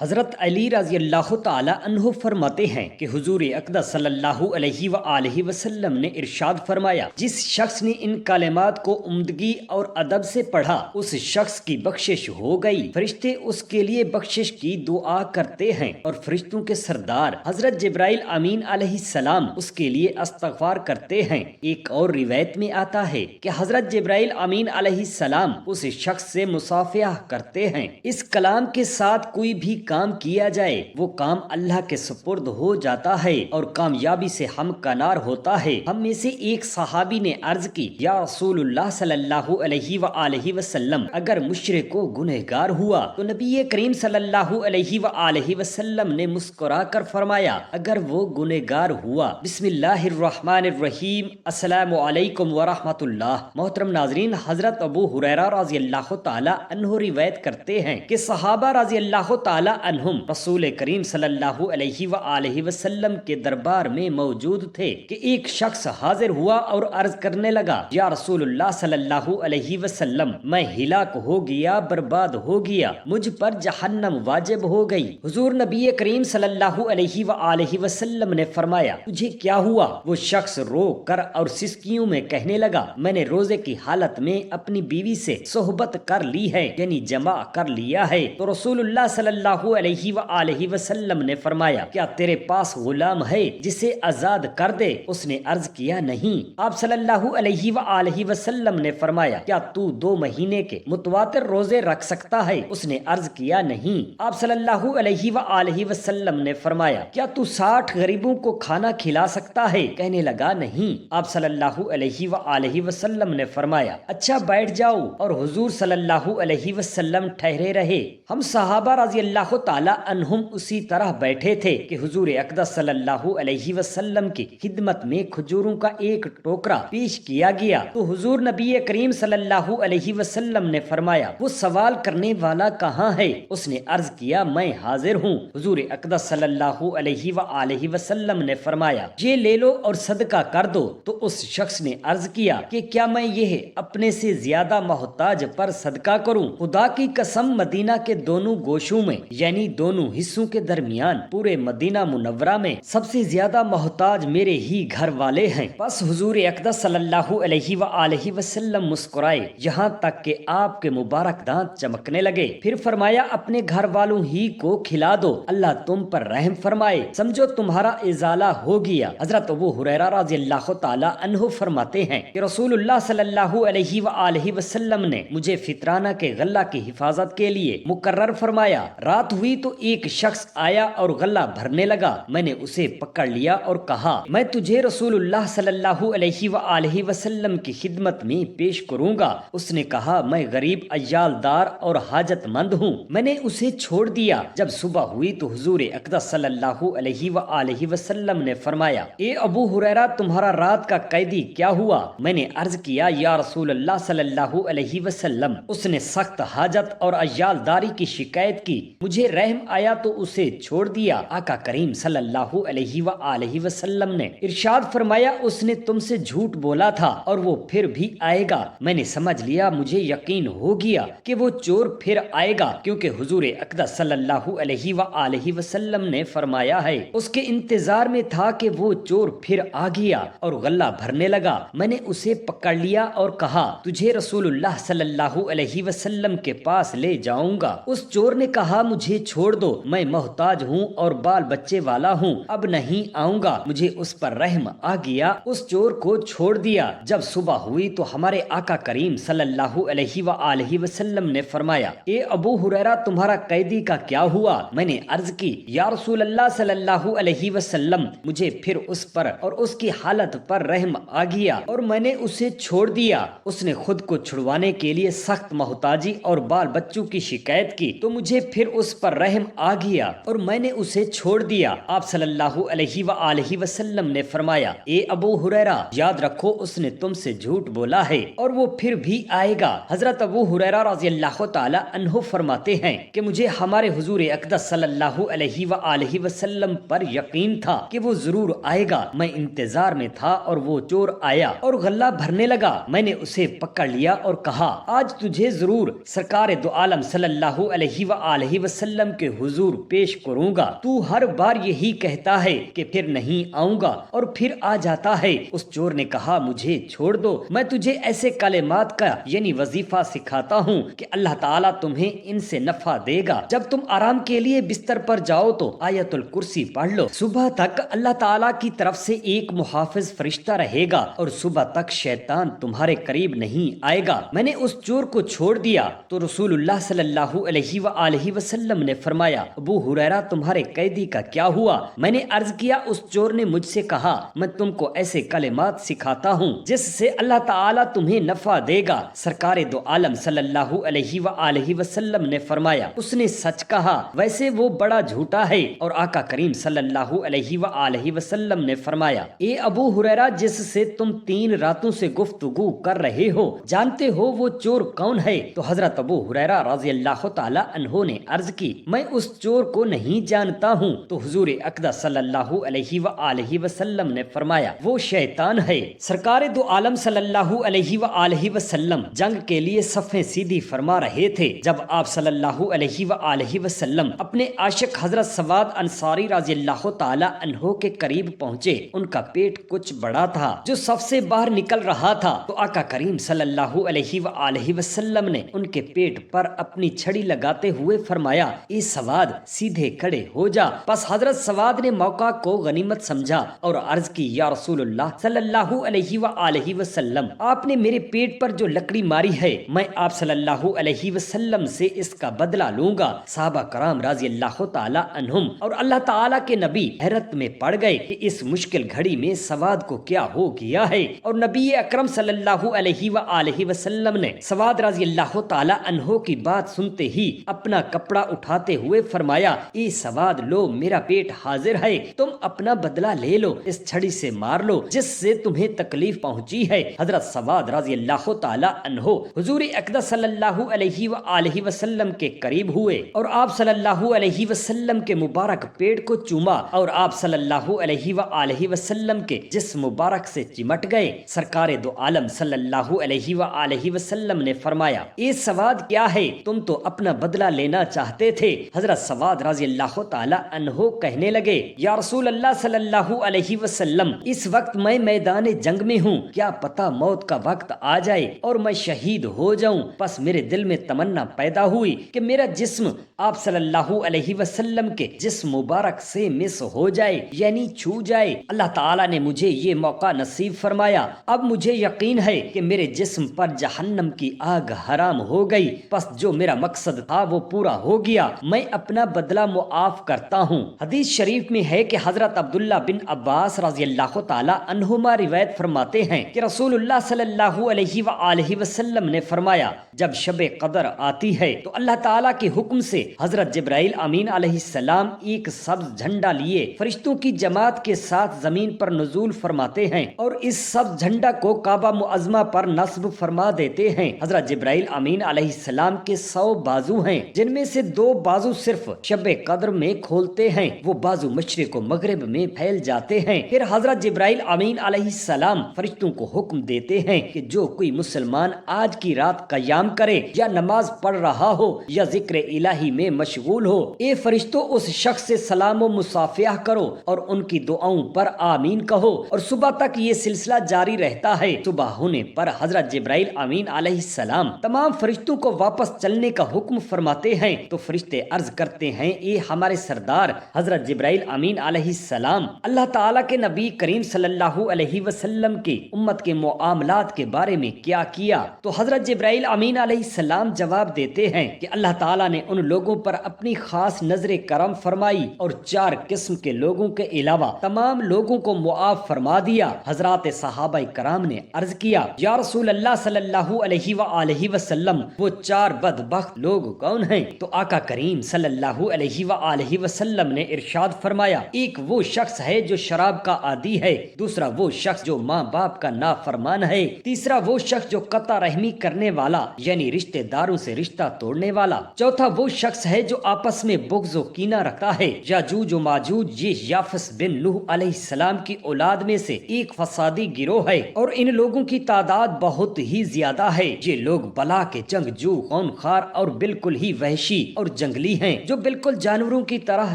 حضرت علی رضی اللہ تعالی عنہ فرماتے ہیں کہ حضور اقدس صلی اللہ علیہ وآلہ وسلم نے ارشاد فرمایا، جس شخص نے ان کلمات کو عمدگی اور ادب سے پڑھا اس شخص کی بخشش ہو گئی۔ فرشتے اس کے لیے بخشش کی دعا کرتے ہیں اور فرشتوں کے سردار حضرت جبرائیل امین علیہ السلام اس کے لیے استغفار کرتے ہیں۔ ایک اور روایت میں آتا ہے کہ حضرت جبرائیل امین علیہ السلام اس شخص سے مصافحہ کرتے ہیں۔ اس کلام کے ساتھ کوئی بھی کام کیا جائے وہ کام اللہ کے سپرد ہو جاتا ہے اور کامیابی سے ہمکنار ہوتا ہے۔ ہم میں سے ایک صحابی نے عرض کی، یا رسول اللہ صلی اللہ علیہ وآلہ وسلم، اگر مشرک کو گنہگار ہوا تو نبی کریم صلی اللہ علیہ وآلہ وسلم نے مسکرا کر فرمایا، اگر وہ گنہگار ہوا بسم اللہ الرحمن الرحیم، السلام علیکم ورحمۃ اللہ۔ محترم ناظرین، حضرت ابو ہریرہ رضی اللہ تعالی عنہ روایت کرتے ہیں کہ صحابہ رضی اللہ تعالی عنہم رسول کریم صلی اللہ علیہ وآلہ وسلم کے دربار میں موجود تھے کہ ایک شخص حاضر ہوا اور عرض کرنے لگا، یا رسول اللہ صلی اللہ علیہ وسلم، میں ہلاک ہو گیا، برباد ہو گیا، مجھ پر جہنم واجب ہو گئی۔ حضور نبی کریم صلی اللہ علیہ وآلہ وسلم نے فرمایا، تجھے کیا ہوا؟ وہ شخص رو کر اور سسکیوں میں کہنے لگا، میں نے روزے کی حالت میں اپنی بیوی سے صحبت کر لی ہے، یعنی جمع کر لیا ہے۔ تو رسول اللہ صلی اللہ علیہ وآلہ وسلم نے فرمایا، کیا تیرے پاس غلام ہے جسے آزاد کر دے؟ اس نے عرض کیا، نہیں۔ آپ صلی اللہ علیہ وآلہ وسلم نے فرمایا، کیا تو 2 مہینے کے متواتر روزے رکھ سکتا ہے؟ اس نے عرض کیا، نہیں۔ آپ صلی اللہ علیہ وآلہ وسلم نے فرمایا، کیا تو 60 غریبوں کو کھانا کھلا سکتا ہے؟ کہنے لگا، نہیں۔ آپ صلی اللہ علیہ وآلہ وسلم نے فرمایا، اچھا بیٹھ جاؤ، اور حضور صلی اللہ علیہ وسلم ٹھہرے رہے۔ ہم صحابہ رضی اللہ تعالی عنہم اسی طرح بیٹھے تھے کہ حضور اقدس صلی اللہ علیہ وسلم کی خدمت میں کھجوروں کا ایک ٹوکرا پیش کیا گیا تو حضور نبی کریم صلی اللہ علیہ وسلم نے فرمایا، وہ سوال کرنے والا کہاں ہے؟ اس نے عرض کیا، میں حاضر ہوں۔ حضور اقدس صلی اللہ علیہ وآلہ وسلم نے فرمایا، یہ لے لو اور صدقہ کر دو۔ تو اس شخص نے عرض کیا کہ کیا میں یہ اپنے سے زیادہ محتاج پر صدقہ کروں؟ خدا کی قسم، مدینہ کے دونوں گوشوں میں یعنی دونوں حصوں کے درمیان پورے مدینہ منورہ میں سب سے زیادہ محتاج میرے ہی گھر والے ہیں۔ بس حضور اقدس صلی اللہ علیہ وآلہ وسلم مسکرائے یہاں تک کہ آپ کے مبارک دانت چمکنے لگے، پھر فرمایا، اپنے گھر والوں ہی کو کھلا دو، اللہ تم پر رحم فرمائے، سمجھو تمہارا ازالہ ہو گیا۔ حضرت ابو ہریرہ رضی اللہ تعالی عنہ فرماتے ہیں کہ رسول اللہ صلی اللہ علیہ وآلہ وسلم نے مجھے فطرانہ کے غلہ کی حفاظت کے لیے مقرر فرمایا۔ رات ہوئی تو ایک شخص آیا اور غلہ بھرنے لگا، میں نے اسے پکڑ لیا اور کہا، میں تجھے رسول اللہ صلی اللہ علیہ وآلہ وسلم کی خدمت میں پیش کروں گا۔ اس نے کہا، میں غریب عیال دار اور حاجت مند ہوں۔ میں نے اسے چھوڑ دیا۔ جب صبح ہوئی تو حضور اقدس صلی اللہ علیہ وآلہ وسلم نے فرمایا، اے ابو ہریرہ، تمہارا رات کا قیدی کیا ہوا؟ میں نے عرض کیا، یا رسول اللہ صلی اللہ علیہ وسلم، اس نے سخت حاجت اور عیال داری کی شکایت کی، مجھے رحم آیا تو اسے چھوڑ دیا۔ آقا کریم صلی اللہ علیہ وآلہ وسلم نے ارشاد فرمایا، اس نے تم سے جھوٹ بولا تھا اور وہ پھر بھی آئے گا۔ میں نے سمجھ لیا، مجھے یقین ہو گیا کہ وہ چور پھر آئے گا، کیونکہ حضور اقدس صلی اللہ علیہ وآلہ وسلم نے فرمایا ہے، اس کے انتظار میں تھا کہ وہ چور پھر آ گیا اور غلہ بھرنے لگا۔ میں نے اسے پکڑ لیا اور کہا، تجھے رسول اللہ صلی اللہ علیہ وسلم کے پاس لے جاؤں گا۔ اس چور نے کہا، مجھے چھوڑ دو، میں محتاج ہوں اور بال بچے والا ہوں، اب نہیں آؤں گا۔ مجھے اس پر رحم آ گیا، اس چور کو چھوڑ دیا۔ جب صبح ہوئی تو ہمارے آقا کریم صلی اللہ علیہ وآلہ وسلم نے فرمایا، اے ابو ہریرہ، تمہارا قیدی کا کیا ہوا؟ میں نے عرض کی، یا رسول اللہ صلی اللہ علیہ وسلم، مجھے پھر اس پر اور اس کی حالت پر رحم آ گیا اور میں نے اسے چھوڑ دیا۔ اس نے خود کو چھڑوانے کے لیے سخت محتاجی اور بال بچوں کی شکایت کی تو مجھے پھر اس پر رحم آ گیا اور میں نے اسے چھوڑ دیا۔ آپ صلی اللہ علیہ وآلہ وسلم نے فرمایا، اے ابو ہریرہ، یاد رکھو، اس نے تم سے جھوٹ بولا ہے اور وہ پھر بھی آئے گا۔ حضرت ابو ہریرہ رضی اللہ تعالی عنہ فرماتے ہیں کہ مجھے ہمارے حضور اقدس صلی اللہ علیہ وآلہ وسلم پر یقین تھا کہ وہ ضرور آئے گا۔ میں انتظار میں تھا اور وہ چور آیا اور غلہ بھرنے لگا۔ میں نے اسے پکڑ لیا اور کہا، آج تجھے ضرور سرکار دو عالم صلی اللہ علیہ وآلہ وسلم وسلم کے حضور پیش کروں گا۔ تو ہر بار یہی کہتا ہے کہ پھر نہیں آؤں گا اور پھر آ جاتا ہے۔ اس چور نے کہا مجھے چھوڑ دو، میں تجھے ایسے کلمات کا یعنی وظیفہ سکھاتا ہوں کہ اللہ تعالیٰ تمہیں ان سے نفع دے گا۔ جب تم آرام کے لیے بستر پر جاؤ تو آیت الکرسی پڑھ لو۔ صبح تک اللہ تعالیٰ کی طرف سے ایک محافظ فرشتہ رہے گا اور صبح تک شیطان تمہارے قریب نہیں آئے گا۔ میں نے اس چور کو چھوڑ دیا تو رسول اللہ صلی اللہ علیہ وآلہ وسلم نے فرمایا ابو ہریرہ تمہارے قیدی کا کیا ہوا؟ میں نے عرض کیا اس چور نے مجھ سے کہا میں تم کو ایسے کلمات سکھاتا ہوں جس سے اللہ تعالیٰ تمہیں نفع دے گا۔ سرکار دو عالم صلی اللہ علیہ وآلہ وسلم نے فرمایا اس نے سچ کہا، ویسے وہ بڑا جھوٹا ہے۔ اور آقا کریم صلی اللہ علیہ وآلہ وسلم نے فرمایا اے ابو ہریرہ جس سے تم 3 راتوں سے گفتگو کر رہے ہو جانتے ہو وہ چور کون ہے؟ تو حضرت ابو ہریرہ رضی اللہ تعالی عنہ نے عرض کی میں اس چور کو نہیں جانتا ہوں۔ تو حضور اقدس صلی اللہ علیہ وآلہ وسلم نے فرمایا وہ شیطان ہے۔ سرکار دو عالم صلی اللہ علیہ وآلہ وسلم جنگ کے لیے صفیں سیدھی فرما رہے تھے جب آپ صلی اللہ علیہ وآلہ وسلم اپنے عاشق حضرت سواد انصاری رضی اللہ تعالی عنہ کے قریب پہنچے۔ ان کا پیٹ کچھ بڑا تھا جو صف سے باہر نکل رہا تھا، تو آقا کریم صلی اللہ علیہ وآلہ وسلم نے ان کے پیٹ پر اپنی چھڑی لگاتے ہوئے فرمایا اے سواد سیدھے کھڑے ہو جا۔ بس حضرت سواد نے موقع کو غنیمت سمجھا اور عرض کی یا رسول اللہ صلی اللہ علیہ وآلہ وسلم آپ نے میرے پیٹ پر جو لکڑی ماری ہے میں آپ صلی اللہ علیہ وسلم سے اس کا بدلہ لوں گا۔ صحابہ کرام رضی اللہ تعالی عنہم اور اللہ تعالی کے نبی حیرت میں پڑ گئے کہ اس مشکل گھڑی میں سواد کو کیا ہو گیا ہے، اور نبی اکرم صلی اللہ علیہ وآلہ وسلم نے سواد رضی اللہ تعالی عنہ کی بات سنتے ہی اپنا کپڑا اٹھاتے ہوئے فرمایا اے سواد لو میرا پیٹ حاضر ہے، تم اپنا بدلہ لے لو، اس چھڑی سے مار لو جس سے تمہیں تکلیف پہنچی ہے۔ حضرت سواد رضی اللہ تعالی عنہ حضور اقدس صلی اللہ علیہ وآلہ وسلم کے قریب ہوئے اور آپ صلی اللہ علیہ وسلم کے مبارک پیٹ کو چوما اور آپ صلی اللہ علیہ وآلہ وسلم کے جسم مبارک سے چمٹ گئے۔ سرکار دو عالم صلی اللہ علیہ وآلہ وسلم نے فرمایا اے سواد کیا ہے، تم تو اپنا بدلہ لینا چاہتے تھے؟ حضرت سواد رضی اللہ تعالی عنہ کہنے لگے یا رسول اللہ صلی اللہ علیہ وسلم اس وقت میں میدان جنگ میں ہوں، کیا پتہ موت کا وقت آ جائے اور میں شہید ہو جاؤں۔ پس میرے دل میں تمنا پیدا ہوئی کہ میرا جسم آپ صلی اللہ علیہ وسلم کے جسم مبارک سے مس ہو جائے یعنی چھو جائے۔ اللہ تعالیٰ نے مجھے یہ موقع نصیب فرمایا، اب مجھے یقین ہے کہ میرے جسم پر جہنم کی آگ حرام ہو گئی، پس جو میرا مقصد تھا وہ پورا ہو گیا، میں اپنا بدلہ معاف کرتا ہوں۔ حدیث شریف میں ہے کہ حضرت عبداللہ بن عباس رضی اللہ تعالی عنہما روایت فرماتے ہیں کہ رسول اللہ صلی اللہ علیہ وآلہ وسلم نے فرمایا جب شب قدر آتی ہے تو اللہ تعالیٰ کے حکم سے حضرت جبرائیل امین علیہ السلام ایک سبز جھنڈا لیے فرشتوں کی جماعت کے ساتھ زمین پر نزول فرماتے ہیں اور اس سبز جھنڈا کو کعبہ معظمہ پر نصب فرما دیتے ہیں۔ حضرت جبرائیل امین علیہ السلام کے 100 بازو ہیں جن میں سے 2 بازو صرف شب قدر میں کھولتے ہیں، وہ بازو مشرق و مغرب میں پھیل جاتے ہیں۔ پھر حضرت جبرائیل امین علیہ السلام فرشتوں کو حکم دیتے ہیں کہ جو کوئی مسلمان آج کی رات قیام کرے یا نماز پڑھ رہا ہو یا ذکر الہی میں مشغول ہو، اے فرشتوں اس شخص سے سلام و مصافحہ کرو اور ان کی دعاؤں پر آمین کہو، اور صبح تک یہ سلسلہ جاری رہتا ہے۔ صبح ہونے پر حضرت جبرائیل امین علیہ السلام تمام فرشتوں کو واپس چلنے کا حکم فرماتے ہیں تو فرشتے عرض کرتے ہیں اے ہمارے سردار حضرت جبرائیل امین علیہ السلام، اللہ تعالیٰ کے نبی کریم صلی اللہ علیہ وسلم کی امت کے معاملات کے بارے میں کیا کیا؟ تو حضرت جبرائیل امین علیہ السلام جواب دیتے ہیں کہ اللہ تعالیٰ نے ان لوگوں پر اپنی خاص نظر کرم فرمائی اور 4 قسم کے لوگوں کے علاوہ تمام لوگوں کو معاف فرما دیا۔ حضرات صحابہ کرام نے عرض کیا یا رسول اللہ صلی اللہ علیہ وآلہ وسلم وہ 4 بدبخت لوگ کون ہیں؟ تو آقا کریم صلی اللہ علیہ وآلہ وسلم نے ارشاد فرمایا ایک وہ شخص ہے جو شراب کا عادی ہے، دوسرا وہ شخص جو ماں باپ کا نافرمان ہے، تیسرا وہ شخص جو قطع رحمی کرنے والا یعنی رشتہ داروں سے رشتہ توڑنے والا، چوتھا وہ شخص ہے جو آپس میں بغض و کینہ رکھتا ہے۔ یاجوج و ماجوج یہ یافس بن نوح علیہ السلام کی اولاد میں سے ایک فسادی گروہ ہے اور ان لوگوں کی تعداد بہت ہی زیادہ ہے۔ یہ لوگ بلا کے جنگجو، خونخوار اور بالکل ہی وحشی اور جنگلی ہیں جو بالکل جانوروں کی طرح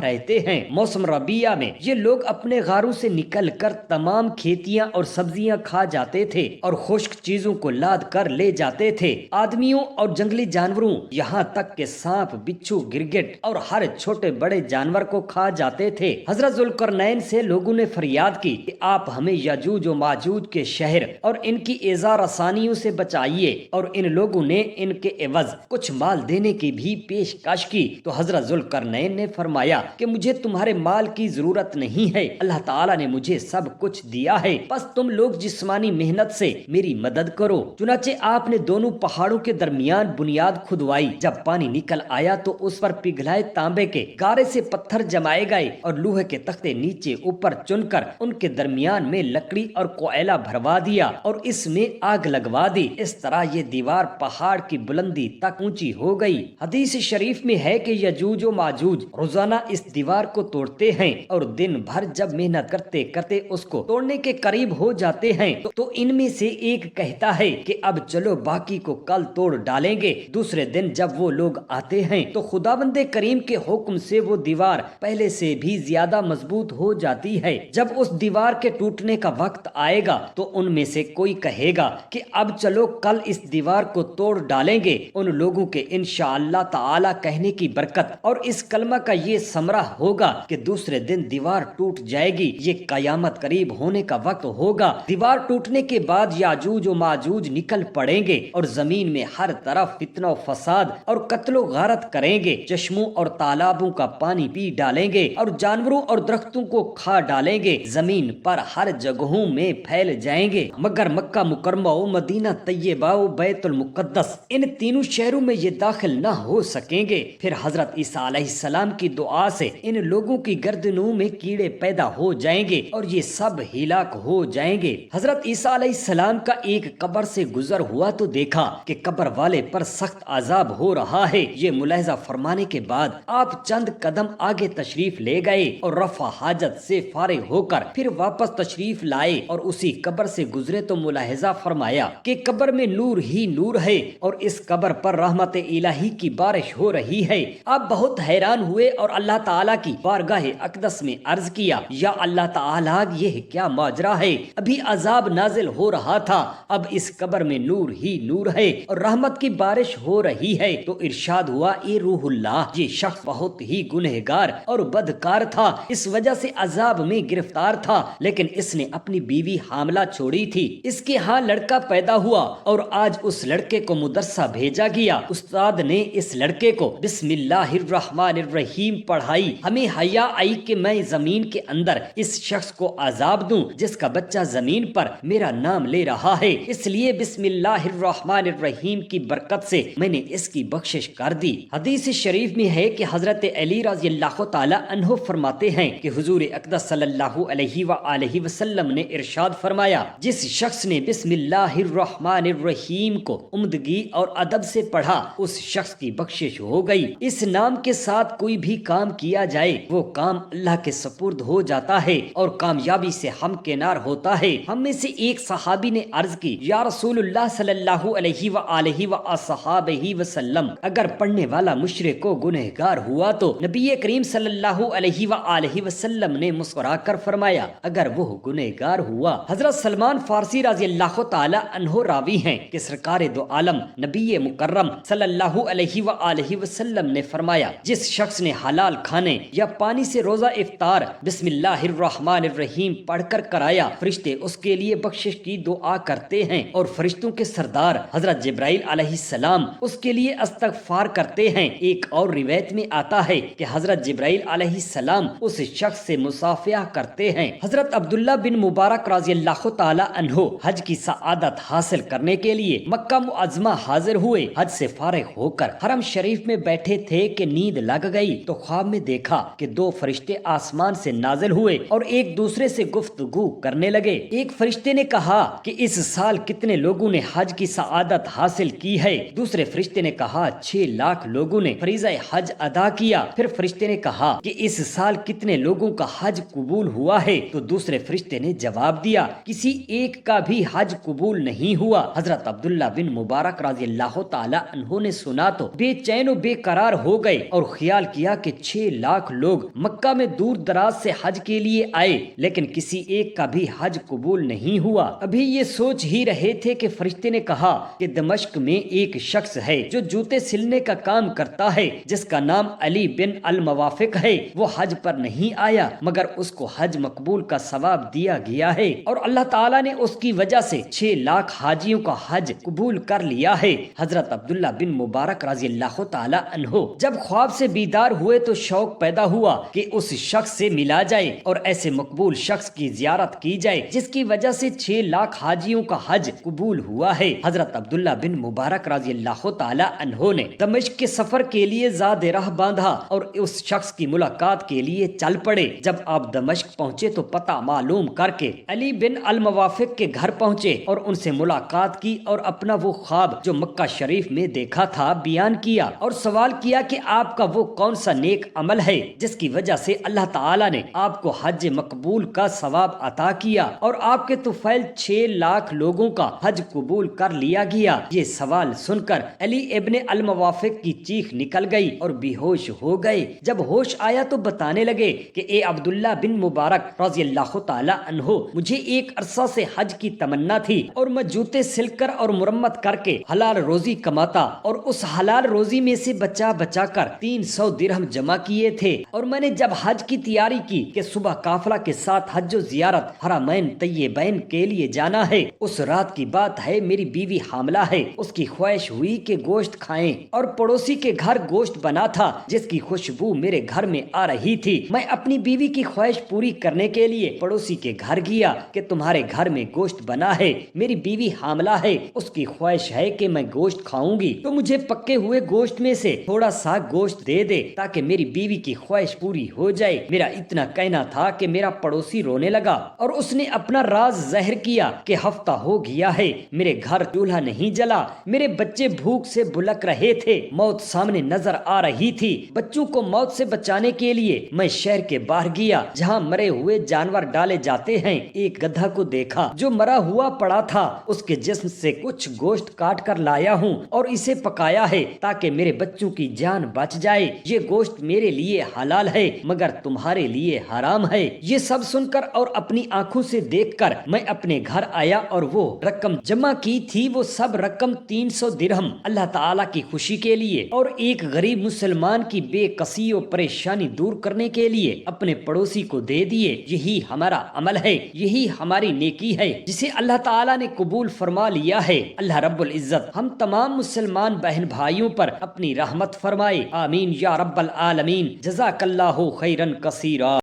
رہتے ہیں۔ موسم ربیع میں یہ لوگ اپنے غاروں سے نکل کر تمام کھیتیاں اور سبزیاں کھا جاتے تھے اور خشک چیزوں کو لاد کر لے جاتے تھے۔ آدمیوں اور جنگلی جانوروں یہاں تک کہ سانپ، بچھو، گرگٹ اور ہر چھوٹے بڑے جانور کو کھا جاتے تھے۔ حضرت ذوالقرنین سے لوگوں نے فریاد کی کہ آپ ہمیں یاجوج و ماجوج کے شہر اور ان کی ایذا رسانیوں سے بچائیے، اور ان لوگوں نے ان کے عوض کچھ مال دینے کی بھی پیشکش کی۔ تو حضرت ذوالقرنین نے فرمایا کہ مجھے تمہارے مال کی ضرورت نہیں ہے، اللہ تعالیٰ نے مجھے سب کچھ دیا ہے، بس تم لوگ جسمانی محنت سے میری مدد کرو۔ چنانچہ آپ نے دونوں پہاڑوں کے درمیان بنیاد کھدوائی۔ جب پانی نکل آیا تو اس پر پگھلائے تانبے کے گارے سے پتھر جمائے گئے اور لوہے کے تختے نیچے اوپر چن کر ان کے درمیان میں لکڑی اور کوئلہ بھروا دیا اور اس میں آگ لگوا دی۔ اس طرح یہ دیوار پہاڑ کی بلندی تک اونچی ہو گئی۔ حدیث شریف میں ہے کہ یجوج و ماجوج روزانہ اس دیوار کو توڑتے ہیں اور دن بھر جب محنت کرتے کرتے اس کو توڑنے کے قریب ہو جاتے ہیں تو ان میں سے ایک کہتا ہے کہ اب چلو باقی کو کل توڑ ڈالیں گے۔ دوسرے دن جب وہ لوگ آتے ہیں تو خداوند کریم کے حکم سے وہ دیوار پہلے سے بھی زیادہ مضبوط ہو جاتی ہے۔ جب اس دیوار کے ٹوٹنے کا وقت آئے گا تو ان میں سے کوئی کہے گا کہ اب چلو کل اس دیوار کو توڑ ڈالیں گے۔ ان لوگوں کے انشاءاللہ تعالی کہنے کی برکت اور اس کلمہ کا یہ ثمرہ ہوگا کہ دوسرے دن دیوار ٹوٹ جائے گی۔ یہ قیامت قریب ہونے کا وقت ہوگا۔ دیوار ٹوٹنے کے بعد یاجوج و ماجوج نکل پڑیں گے اور زمین میں ہر طرف فتنہ و فساد اور قتل و غارت کریں گے، چشموں اور تالابوں کا پانی پی ڈالیں گے اور جانوروں اور درختوں کو کھا ڈالیں گے، زمین پر ہر جگہوں میں پھیل جائیں گے، مگر مکہ مکرمہ و مدینہ طیبہ و بیت المقدس ان تینوں شہروں میں یہ داخل نہ ہو سکیں گے۔ پھر حضرت عیسیٰ علیہ السلام کی دعا سے ان لوگوں کی گردنوں میں کیڑے پیدا ہو جائیں گے اور یہ سب ہلاک ہو جائیں گے۔ حضرت عیسیٰ علیہ السلام کا ایک قبر سے گزر ہوا تو دیکھا کہ قبر والے پر سخت عذاب ہو رہا ہے۔ یہ ملاحظہ فرمانے کے بعد آپ چند قدم آگے تشریف لے گئے اور رفع حاجت سے فارغ ہو کر پھر واپس تشریف لائے اور اسی قبر سے گزرے تو ملاحظہ فرمایا کہ قبر میں نور ہی نور ہے اور اس قبر پر رحمت الہی کی بارش ہو رہی ہے۔ آپ بہت حیران ہوئے اور اللہ تعالیٰ کی بارگاہ اقدس میں عرض کیا، یا اللہ تعالیٰ یہ کیا ماجرا ہے؟ ابھی عذاب نازل ہو رہا تھا، اب اس قبر میں نور ہی نور ہے اور رحمت کی بارش ہو رہی ہے۔ تو ارشاد ہوا، اے روح اللہ، یہ شخص بہت ہی گنہگار اور بدکار تھا، اس وجہ سے عذاب میں گرفتار تھا، لیکن اس نے اپنی بیوی حاملہ چھوڑی تھی، اس کے ہاں لڑکا پیدا ہوا اور آج اس لڑکے کو مدرسہ بھیجا گیا۔ استاد نے اس لڑکے کو بسم اللہ الرحمن الرحیم پڑھائی۔ ہمیں حیا آئی کہ میں زمین کے اندر اس شخص کو عذاب دوں جس کا بچہ زمین پر میرا نام لے رہا ہے، اس لیے بسم اللہ الرحمن الرحیم کی برکت سے میں نے اس کی بخشش کر دی۔ حدیث شریف میں ہے کہ حضرت علی رضی اللہ تعالی عنہ فرماتے ہیں کہ حضور اقدس صلی اللہ علیہ وآلہ وسلم نے ارشاد فرمایا، جس شخص نے بسم اللہ الرحمن الرحیم کو عمدگی اور ادب سے پڑھا اس شخص کی بخشش ہو گئی۔ اس نام کے ساتھ کوئی بھی کام کیا جائے وہ کام اللہ کے سپرد ہو جاتا ہے اور کامیابی سے ہمکنار ہوتا ہے۔ ہم میں سے ایک صحابی نے عرض کی، یا رسول اللہ صلی اللہ علیہ وآلہ وصحابہ وسلم، اگر پڑھنے والا مشرک و گنہگار ہوا تو نبی کریم صلی اللہ علیہ وآلہ وسلم نے مسکرا کر فرمایا، اگر وہ گنہگار ہوا۔ حضرت سلمان فارسی رضی اللہ تعالی عنہ راوی ہیں کہ سرکار دو عالم نبی مکرم صلی اللہ علیہ وآلہ وسلم نے فرمایا، جس شخص نے حلال کھانے یا پانی سے روزہ افطار بسم اللہ الرحمن الرحیم پڑھ کر کرایا، فرشتے اس کے لیے بخشش کی دعا کرتے ہیں اور فرشتوں کے سردار حضرت جبرائیل علیہ السلام اس کے لیے استغفار کرتے ہیں۔ ایک اور روایت میں آتا ہے کہ حضرت جبرائیل علیہ السلام اس شخص سے مصافحہ کرتے ہیں۔ حضرت عبداللہ بن مبارک رضی اللہ تعالی عنہ حج کی سعادت حاصل کرنے کے لیے مکہ معظمہ حاضر ہوئے۔ حج سے فارغ ہو کر حرم شریف میں بیٹھے تھے کہ نیند لگ گئی تو خواب میں دیکھا کہ دو فرشتے آسمان سے نازل ہوئے اور ایک دوسرے سے گفتگو کرنے لگے۔ ایک فرشتے نے کہا کہ اس سال کتنے لوگوں نے حج کی سعادت حاصل کی ہے؟ دوسرے فرشتے نے کہا 6 لاکھ لوگوں نے فریضہ حج ادا کیا۔ پھر فرشتے نے کہا کہ اس سال کتنے لوگوں کا حج قبول ہوا ہے؟ تو دوسرے فرشتے نے جواب دیا کسی ایک کا بھی حج قبول نہیں ہوا۔ حضرت عبداللہ بن مبارک رضی اللہ تعالی عنہ نے سنا تو بے چین و بے برقرار ہو گئے اور خیال کیا کہ 6 لاکھ لوگ مکہ میں دور دراز سے حج کے لیے آئے لیکن کسی ایک کا بھی حج قبول نہیں ہوا۔ ابھی یہ سوچ ہی رہے تھے کہ فرشتے نے کہا کہ دمشق میں ایک شخص ہے جو جوتے سلنے کا کام کرتا ہے جس کا نام علی بن الموافق ہے، وہ حج پر نہیں آیا مگر اس کو حج مقبول کا ثواب دیا گیا ہے اور اللہ تعالیٰ نے اس کی وجہ سے 6 لاکھ حاجیوں کا حج قبول کر لیا ہے۔ حضرت عبداللہ بن مبارک رضی اللہ تعالی عنہ جب خواب سے بیدار ہوئے تو شوق پیدا ہوا کہ اس شخص سے ملا جائے اور ایسے مقبول شخص کی زیارت کی جائے جس کی وجہ سے 6 لاکھ حاجیوں کا حج قبول ہوا ہے۔ حضرت عبداللہ بن مبارک رضی اللہ تعالی عنہ نے دمشق کے سفر کے لیے زاد راہ باندھا اور اس شخص کی ملاقات کے لیے چل پڑے۔ جب آپ دمشق پہنچے تو پتہ معلوم کر کے علی بن الموافق کے گھر پہنچے اور ان سے ملاقات کی اور اپنا وہ خواب جو مکہ شریف میں دیکھا تھا بیان کیا اور سوال کیا کہ آپ کا وہ کون سا نیک عمل ہے جس کی وجہ سے اللہ تعالیٰ نے آپ کو حج مقبول کا ثواب عطا کیا اور آپ کے طفیل 6 لاکھ لوگوں کا حج قبول کر لیا گیا۔ یہ سوال سن کر علی ابن الموافق کی چیخ نکل گئی اور بے ہوش ہو گئے۔ جب ہوش آیا تو بتانے لگے کہ اے عبداللہ بن مبارک رضی اللہ تعالی عنہ، مجھے ایک عرصہ سے حج کی تمنا تھی اور میں جوتے سل کر اور مرمت کر کے حلال روزی کماتا اور اس حلال روزی میں سے بچا بچا کر 300 درہم جمع کیے تھے اور میں نے جب حج کی تیاری کی کہ صبح قافلہ کے ساتھ حج و زیارت حرمین طیبین کے لیے جانا ہے، اس رات کی بات ہے، میری بیوی حاملہ ہے، اس کی خواہش ہوئی کہ گوشت کھائیں اور پڑوسی کے گھر گوشت بنا تھا جس کی خوشبو میرے گھر میں آ رہی تھی۔ میں اپنی بیوی کی خواہش پوری کرنے کے لیے پڑوسی کے گھر گیا کہ تمہارے گھر میں گوشت بنا ہے، میری بیوی حاملہ ہے، اس کی خواہش ہے کہ میں گوشت کھاؤں گی، تو مجھے پکے ہوئے گوشت میں سے تھوڑا سا گوشت دے دے تاکہ میری بیوی کی خواہش پوری ہو جائے۔ میرا اتنا کہنا تھا کہ میرا پڑوسی رونے لگا اور اس نے اپنا راز ظاہر کیا کہ ہفتہ ہو گیا ہے، میرے گھر چولہا نہیں جلا، میرے بچے بھوک سے بلک رہے تھے، موت سامنے نظر آ رہی تھی، بچوں کو موت سے بچانے کے لیے میں شہر کے باہر گیا جہاں مرے ہوئے جانور ڈالے جاتے ہیں، ایک گدھا کو دیکھا جو مرا ہوا پڑا تھا، اس کے جسم سے کچھ گوشت کاٹ کر لایا ہوں اور اسے پکایا ہے تاکہ میرے بچوں کی جان بچ جائے، یہ گوشت میرے لیے حلال ہے مگر تمہارے لیے حرام ہے۔ یہ سب سن کر اور اپنی آنکھوں سے دیکھ کر میں اپنے گھر آیا اور وہ رقم جمع کی تھی وہ سب رقم 300 درہم اللہ تعالیٰ کی خوشی کے لیے اور ایک غریب مسلمان کی بے کسی و پریشانی دور کرنے کے لیے اپنے پڑوسی کو دے دیے۔ یہی ہمارا عمل ہے، یہی ہماری نیکی ہے جسے اللہ تعالیٰ نے قبول فرما لیا ہے۔ اللہ رب العزت ہم تمام مسلمان بہن بھائیوں پر اپنی رحمت فرمائے، آمین یا رب العالمین۔ جزاک اللہ خیرا کثیرا۔